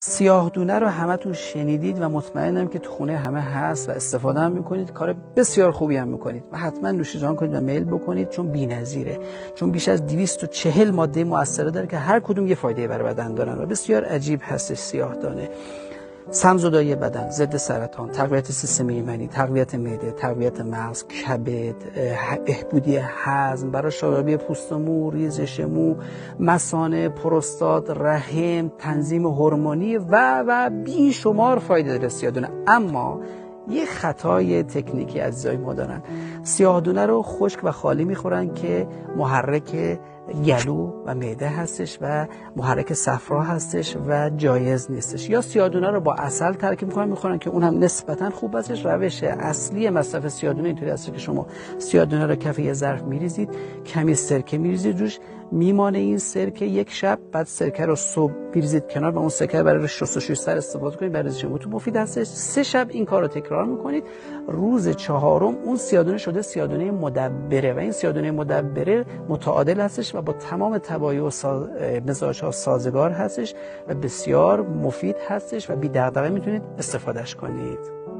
سیاه‌دونه رو همتون شنیدید و مطمئنم که تو خونه همه هست و استفاده هم میکنید. کار بسیار خوبی هم میکنید و حتما نوشیجان کنید و میل بکنید، چون بی‌نظیره. چون بیش از 240 ماده مؤثره داره که هر کدوم یه فایده برای بدن دارن و بسیار عجیب هست. سیاه‌دانه سم‌زدایی بدن، ضد سرطان، تقویت سیستم ایمنی، تقویت معده، تقویت مغز، کبد، بهبودی هضم، برای شادابی پوست و مو، ریزش مو، مثانه، پروستات، رحم، تنظیم هورمونی و بیشمار فایده داره سیاه‌دونه. اما یه خطای تکنیکی عزیزای ما دارن. سیاه‌دونه رو خشک و خالی میخورن که محرک گلو و معده هستش و محرک صفرا هستش و جایز نیستش. یا سیاه‌دونه رو با عسل ترکیب میخورن که اون هم نسبتا خوب هستش. روش اصلی مصرف سیاه‌دونه اینطوری هست که شما سیاه‌دونه رو کف یه ظرف میریزید، کمی سرکه میریزید روش، میمانه این سرکه یک شب، بعد سرکه رو صبح میریزید کنار و اون سرکه برای شستشوی سر استفاده کنید، برای ریزش مفید هستش. 3 شب این کار رو تکرار میکنید. روز 4م اون سیاه‌دونه شده سیاه‌دونه مدبره و این سیاه‌دونه مدبره متعادل هستش و با تمام طبایع و مزاج‌ها سازگار هستش و بسیار مفید هستش و بی دغدغه میتونید استفادهش کنید.